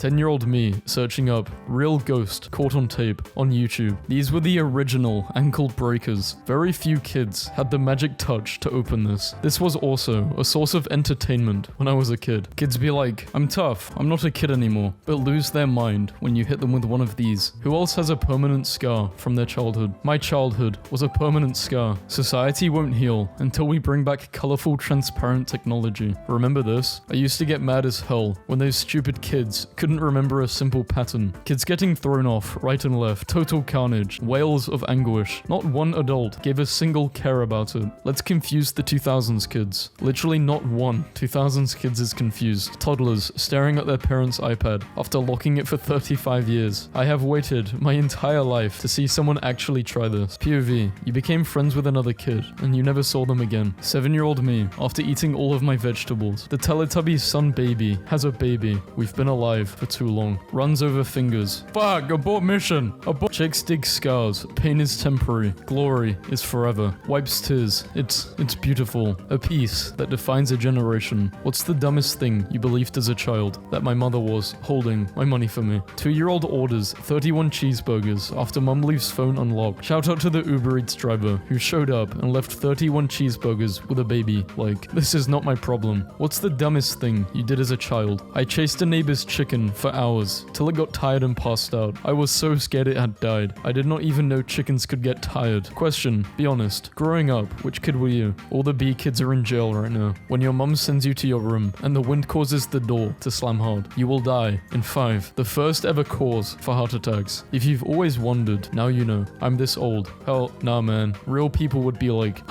10-year-old me searching up real ghost caught on tape on YouTube. These were the original ankle breakers. Very few kids had the magic touch to open this. This was also a source of entertainment when I was a kid. Kids be like, I'm tough, I'm not a kid anymore, but lose their mind when you hit them with one of these. Who else has a permanent scar from their childhood? My childhood was a permanent scar. Society won't heal until we bring back colorful, transparent technology. Remember this? I used to get mad as hell when those stupid kids couldn't remember a simple pattern. Kids getting thrown off right and left, total carnage, wails of anguish. Not one adult gave a single care about it. Let's confuse the 2000s kids. Literally not one 2000s kids is confused. Toddlers staring at their parents' iPad after locking it for 35 years. I have waited my entire life to see someone actually try this. POV, you became friends with another kid and you never saw them again. 7-year-old me, after eating all of my vegetables. The Teletubby's son baby has a baby. We've been alive for too long. Runs over fingers. Fuck, abort mission. Abort. Chicks dig scars. Pain is temporary. Glory is forever. Wipes tears. It's beautiful. A piece that defines a generation. What's the dumbest thing you believed as a child? That my mother was holding my money for me. 2-year-old orders 31 cheeseburgers after mum leaves phone unlocked. Shout out to the Uber Eats driver who showed up and left 31 cheeseburgers with a baby. Like, this is not my problem. What's the dumbest thing you did as a child? I chased a neighbor's chicken for hours till it got tired and passed out. I was so scared it had died. I did not even know chickens could get tired. Question, be honest. Growing up, which kid were you? All the B kids are in jail right now. When your mum sends you to your room and the wind causes the door to slam hard, you will die in 5. The first ever cause for heart attacks. If you've always wondered, now you know. I'm this old. Hell, nah man. Real people would be like,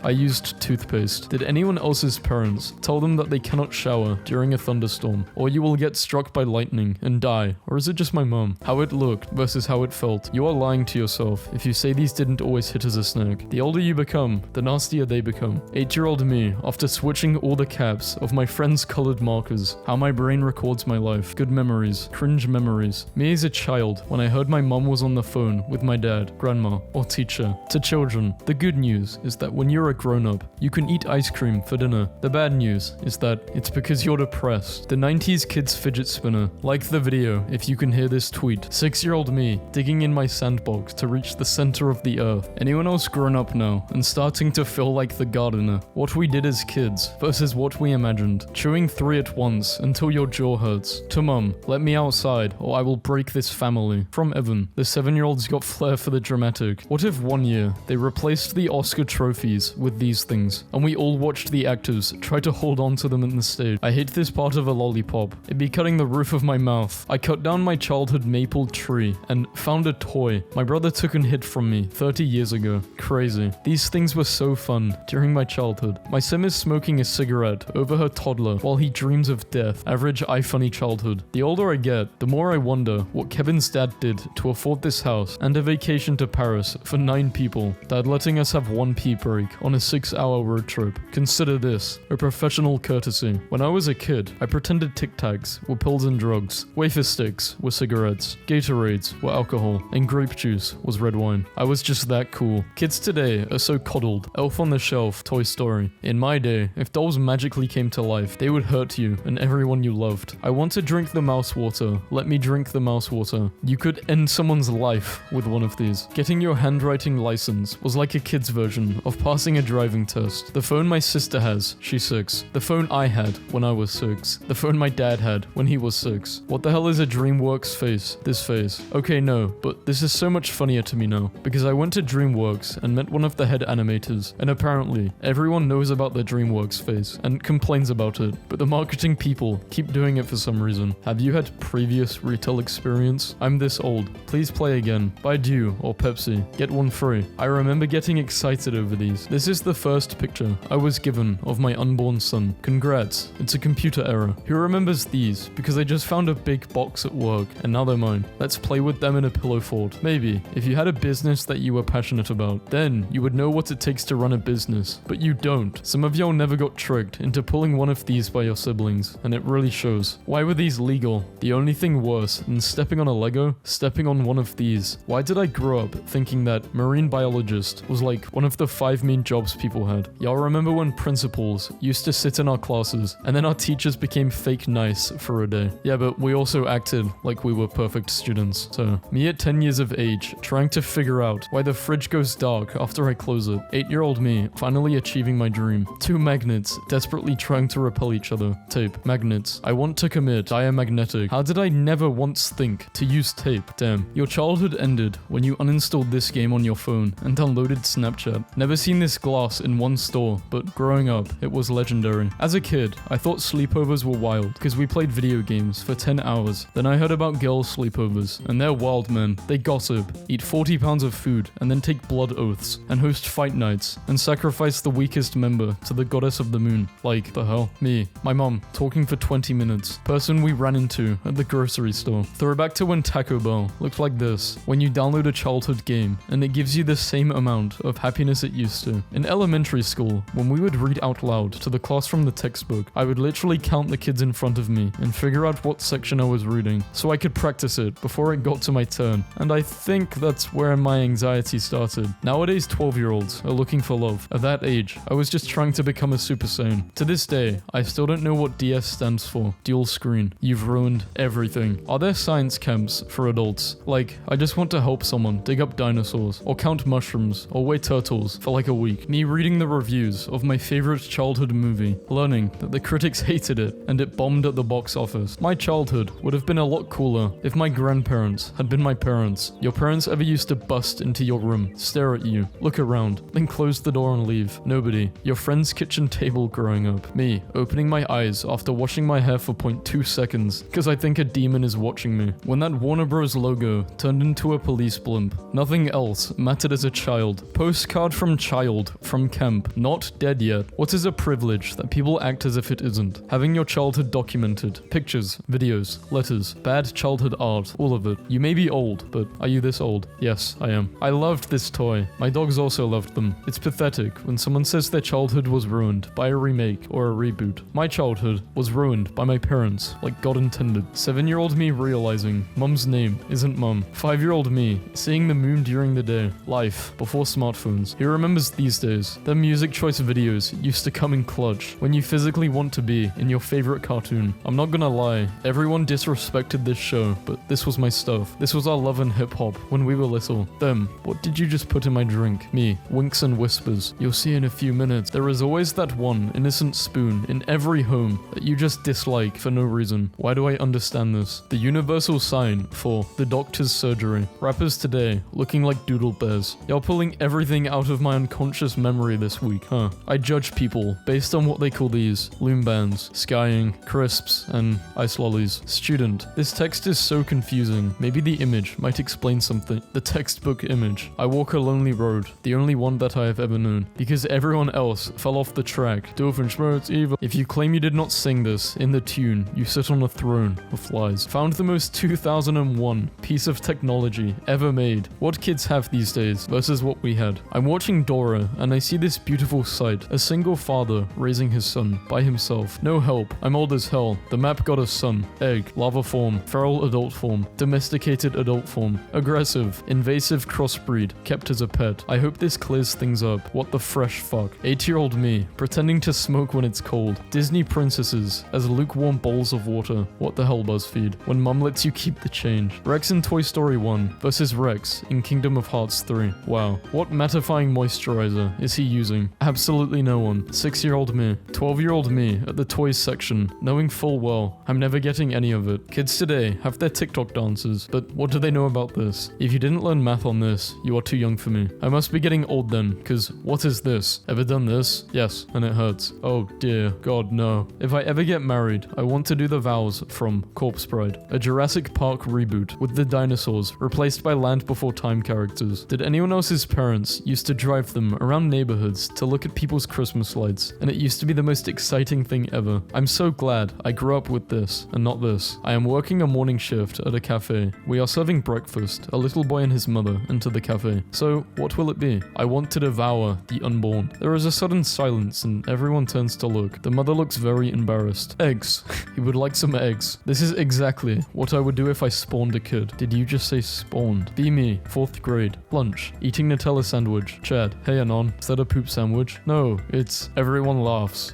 I used toothpaste. Did anyone else's parents tell them that they cannot shower during a thunderstorm, or you will get struck by lightning and die? Or is it just my mum? How it looked versus how it felt. You are lying to yourself if you say these didn't always hit as a snack. The older you become, the nastier they become. 8-year-old me, after switching all the caps of my friends' colored markers, how my brain records my life. Good memories, cringe memories. Me as a child, when I heard my mum was on the phone with my dad, grandma, or teacher. To children, the good news is that when you're a grown-up, you can eat ice cream for dinner. The bad news is that it's because you're depressed. The 90s kids fidget spinner. Like the video if you can hear this tweet. 6-year-old me digging in my sandbox to reach the center of the earth. Anyone else grown up now and starting to feel like the gardener? What we did as kids versus what we imagined. Chewing 3 at once until your jaw hurts. To mum, let me outside or I will break this family. From Evan, the 7-year-old's got flair for the dramatic. What if one year they replaced the Oscar trophies with these things and we all watched the actors try to hold on to them in the stage? I hate this part of a lollipop. It'd be cutting the roof of my mouth. I cut down my childhood maple tree and found a toy my brother took and hid from me 30 years ago. Crazy. These things were so fun during my childhood. My sim is smoking a cigarette over her toddler while he dreams of death. Average iFunny childhood. The older I get, the more I wonder what Kevin's dad did to afford this house and a vacation to Paris for 9 people. Dad letting us have 1 pee break on a 6-hour road trip. Consider this a professional courtesy. When I was a kid, I pretended Tic Tacs were pills and drugs, wafer sticks were cigarettes, Gatorades were alcohol, and grape juice was red wine. I was just that cool. Kids today are so coddled. Elf on the Shelf, Toy Story. In my day, if dolls magically came to life, they would hurt you and everyone you loved. I want to drink the mouse water. Let me drink the mouse water. You could end someone's life with one of these. Getting your handwriting license was like a kid's version of passing a driving test. The phone my sister has, she's 6. The phone I had when I was 6. The phone my dad had when he was 6. What the hell is a DreamWorks face? This face. Okay, no, but this is so much funnier to me now, because I went to DreamWorks and met one of the head animators, and apparently, everyone knows about the DreamWorks face and complains about it, but the marketing people keep doing it for some reason. Have you had previous retail experience? I'm this old. Please play again. Buy Dew or Pepsi. Get one free. I remember getting excited over these. This is the first picture I was given of my unborn son. Congrats, it's a computer error. Who remembers these? Because I just found a big box at work and now they're mine. Let's play with them in a pillow fort. Maybe, if you had a business that you were passionate about, then you would know what it takes to run a business, but you don't. Some of y'all never got tricked into pulling one of these by your siblings, and it really shows. Why were these legal? The only thing worse than stepping on a Lego, stepping on one of these. Why did I grow up thinking that marine biologist was like one of the 5 main jobs people had? Y'all remember when principals used to sit in our classes and then our teachers became fake nice for a day? Yeah, Yeah, but we also acted like we were perfect students. So, me at 10 years of age, trying to figure out why the fridge goes dark after I close it. 8-year-old me, finally achieving my dream. 2 magnets, desperately trying to repel each other. Tape. Magnets. I want to commit. Diamagnetic. How did I never once think to use tape? Damn. Your childhood ended when you uninstalled this game on your phone and downloaded Snapchat. Never seen this glass in one store, but growing up, it was legendary. As a kid, I thought sleepovers were wild because we played video games for 10 hours. Then I heard about girls' sleepovers, and they're wild, men. They gossip, eat 40 pounds of food, and then take blood oaths, and host fight nights, and sacrifice the weakest member to the goddess of the moon. Like, the hell? Me. My mom, talking for 20 minutes. Person we ran into at the grocery store. Throwback to when Taco Bell looked like this, when you download a childhood game, and it gives you the same amount of happiness it used to. In elementary school, when we would read out loud to the class from the textbook, I would literally count the kids in front of me and figure out what section I was reading, so I could practice it before it got to my turn. And I think that's where my anxiety started. Nowadays, 12-year-olds are looking for love. At that age, I was just trying to become a Super Saiyan. To this day, I still don't know what DS stands for. Dual screen. You've ruined everything. Are there science camps for adults? Like, I just want to help someone dig up dinosaurs, or count mushrooms, or weigh turtles for like a week. Me reading the reviews of my favorite childhood movie, learning that the critics hated it, and it bombed at the box office. My childhood would have been a lot cooler if my grandparents had been my parents. Your parents ever used to bust into your room, stare at you, look around, then close the door and leave? Nobody. Your friend's kitchen table growing up. Me, opening my eyes after washing my hair for 0.2 seconds, because I think a demon is watching me. When that Warner Bros. Logo turned into a police blimp. Nothing else mattered as a child. Postcard from child, from camp, not dead yet. What is a privilege that people act as if it isn't? Having your childhood documented. Pictures, videos, letters, bad childhood art, all of it. You may be old, but are you this old? Yes, I am. I loved this toy. My dogs also loved them. It's pathetic when someone says their childhood was ruined by a remake or a reboot. My childhood was ruined by my parents, like God intended. 7-year-old me realizing mum's name isn't mum. 5-year-old me seeing the moon during the day. Life before smartphones. He remembers these days. Their music choice videos used to come in clutch when you physically want to be in your favorite cartoon. I'm not gonna lie, everyone disrespected this show, but this was my stuff. This was our love and hip hop when we were little. Them, what did you just put in my drink? Me, winks and whispers. You'll see in a few minutes. There is always that one innocent spoon in every home that you just dislike for no reason. Why do I understand this? The universal sign for the doctor's surgery. Rappers today looking like doodle bears. Y'all pulling everything out of my unconscious memory this week, huh? I judge people based on what they call these. Loom bands, skying, crisps, and ice lollies. Student. This text is so confusing. Maybe the image might explain something. The textbook image. I walk a lonely road, the only one that I have ever known, because everyone else fell off the track. Doofenshmirtz evil. If you claim you did not sing this in the tune, you sit on a throne of lies. Found the most 2001 piece of technology ever made. What kids have these days versus what we had. I'm watching Dora and I see this beautiful sight. A single father raising his son by himself. No help. I'm old as hell. The map got a son. Egg. Lava form. Feral adult form. Domesticated adult form. Aggressive. Invasive crossbreed. Kept as a pet. I hope this clears things up. What the fresh fuck. 8-year-old me. Pretending to smoke when it's cold. Disney princesses as lukewarm bowls of water. What the hell, BuzzFeed? When mum lets you keep the change. Rex in Toy Story 1 versus Rex in Kingdom of Hearts 3. Wow. What mattifying moisturizer is he using? Absolutely no one. 6-year-old me. 12-year-old me at the toys section, knowing full well I'm never getting any of it. Kids today have their TikTok dances, but what do they know about this? If you didn't learn math on this, you are too young for me. I must be getting old then, cause what is this? Ever done this? Yes, and it hurts. Oh dear, God no. If I ever get married, I want to do the vows from Corpse Bride, a Jurassic Park reboot with the dinosaurs replaced by Land Before Time characters. Did anyone else's parents used to drive them around neighborhoods to look at people's Christmas lights, and it used to be the most exciting thing ever. I'm so glad I grew up with this and not this. I am working a morning shift at a cafe. We are serving breakfast. A little boy and his mother enter the cafe. So what will it be? I want to devour the unborn. There is a sudden silence and everyone turns to look. The mother looks very embarrassed. Eggs. He would like some eggs. This is exactly what I would do if I spawned a kid. Did you just say spawned? Be me. 4th grade. Lunch. Eating Nutella sandwich. Chad. Hey Anon. Is that a poop sandwich? No, it's everyone laughs.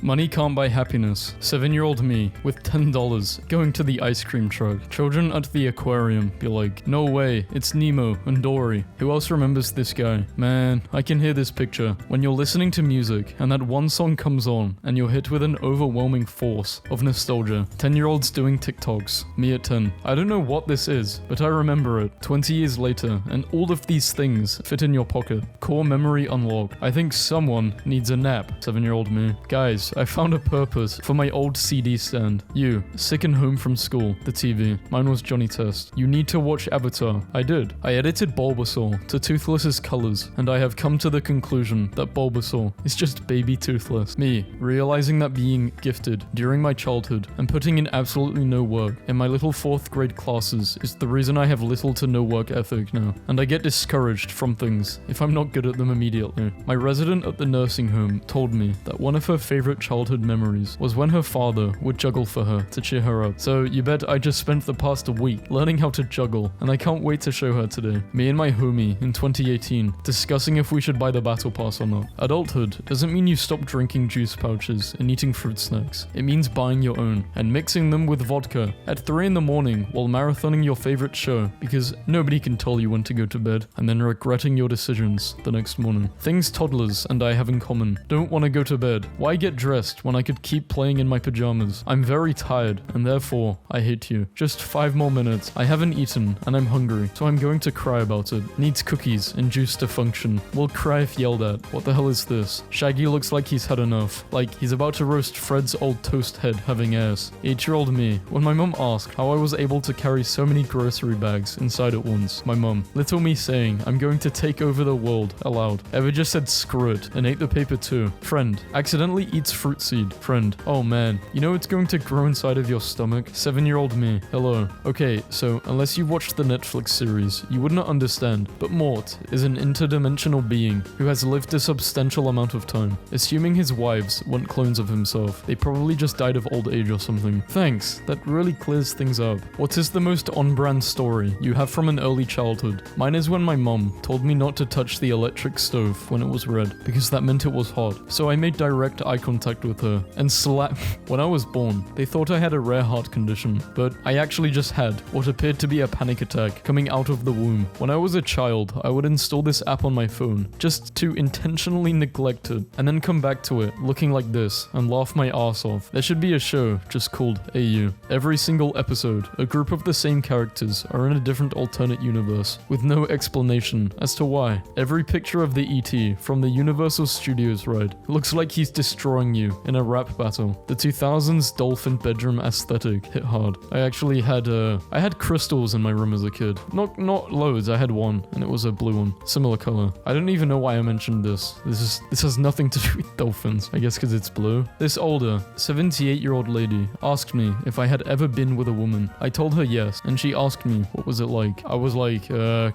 Money can't buy happiness. 7-year-old me with 10 $10 going to the ice cream truck. Children at the aquarium be like, no way, it's Nemo and Dory. Who else remembers this guy? Man, I can hear this picture. When you're listening to music and that one song comes on and you're hit with an overwhelming force of nostalgia. 10-year-olds doing TikToks. Me at 10. I don't know what this is, but I remember it. 20 years later, and all of these things fit in your pocket. Core memory unlocked. I think someone needs a nap. 7-year-old me. Guys, I found a purpose for my old CD stand. You, sick and home from school. The TV. Mine was Johnny Test. You need to watch Avatar. I did. I edited Bulbasaur to Toothless's colors, and I have come to the conclusion that Bulbasaur is just baby Toothless. Me, realizing that being gifted during my childhood and putting in absolutely no work in my little 4th grade classes is the reason I have little to no work ethic now, and I get discouraged from things if I'm not good at them immediately. My resident at the nursing home told me that one of her favorite childhood memories was when her father would juggle for her to cheer her up. So you bet I just spent the past week learning how to juggle, and I can't wait to show her today. Me and my homie in 2018 discussing if we should buy the battle pass or not. Adulthood doesn't mean you stop drinking juice pouches and eating fruit snacks. It means buying your own and mixing them with vodka at 3 in the morning while marathoning your favorite show because nobody can tell you when to go to bed, and then regretting your decisions the next morning. Things toddlers and I have in common. Don't want to go to bed. Why get dressed when I could keep playing in my pajamas? I'm very tired and therefore I hate you. Just 5 more minutes. I haven't eaten and I'm hungry, so I'm going to cry about it. Needs cookies and juice to function. Will cry if yelled at. What the hell is this? Shaggy looks like he's had enough. Like he's about to roast Fred's old toast head having ass. 8-year-old me. When my mum asked how I was able to carry so many grocery bags inside at once, my mum, little me saying I'm going to take over the world aloud. Ever just said screw it and ate the paper too. Friend, accidentally eats fruit seed. Friend, oh man, you know it's going to grow inside of your stomach? 7-year-old me. Hello. Okay, so unless you watched the Netflix series, you would not understand, but Mort is an interdimensional being who has lived a substantial amount of time. Assuming his wives weren't clones of himself, they probably just died of old age or something. Thanks, that really clears things up. What is the most on-brand story you have from an early childhood? Mine is when my mom told me not to touch the electric stove when it was red, because that meant it was hot. So I made direct eye contact with her and slapped. When I was born, they thought I had a rare heart condition, but I actually just had what appeared to be a panic attack coming out of the womb. When I was a child, I would install this app on my phone just to intentionally neglect it and then come back to it looking like this and laugh my ass off. There should be a show just called AU. Every single episode, a group of the same characters are in a different alternate universe with no explanation as to why. Every picture of the ET from the Universal Studios ride looks like he's destroying you in a rap battle. The 2000s dolphin bedroom aesthetic hit hard. I actually had crystals in my room as a kid. Not loads, I had one and it was a blue one. Similar color. I don't even know why I mentioned this. This has nothing to do with dolphins. I guess because it's blue. This older, 78-year-old lady asked me if I had ever been with a woman. I told her yes, and she asked me what was it like. I was like,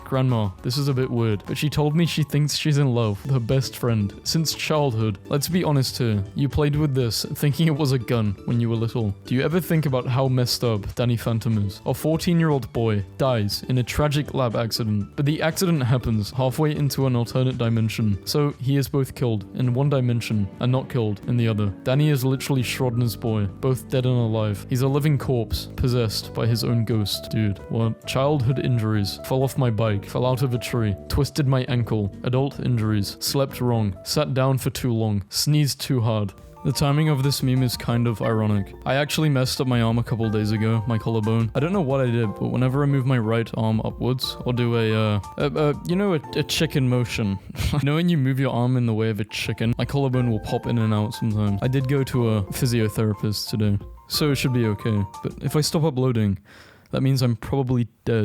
grandma, this is a bit weird. But she told me she thinks she's in love with her best friend since childhood. Let's be honest here. You played with this thinking it was a gun when you were little. Do you ever think about how messed up Danny Phantom is? A 14-year-old boy dies in a tragic lab accident, but the accident happens halfway into an alternate dimension. So he is both killed in one dimension and not killed in the other. Danny is literally Schrodinger's boy, both dead and alive. He's a living corpse, possessed by his own ghost. Dude, what? Childhood injuries. Fell off my bike, fell out of a tree, twisted my ankle. Adult injuries. Slept wrong, sat down for too long, sneezed too hard. The timing of this meme is kind of ironic. I actually messed up my arm a couple days ago, my collarbone. I don't know what I did, but whenever I move my right arm upwards, or do a chicken motion. You know when you move your arm in the way of a chicken? My collarbone will pop in and out sometimes. I did go to a physiotherapist today, so it should be okay. But if I stop uploading, that means I'm probably dead.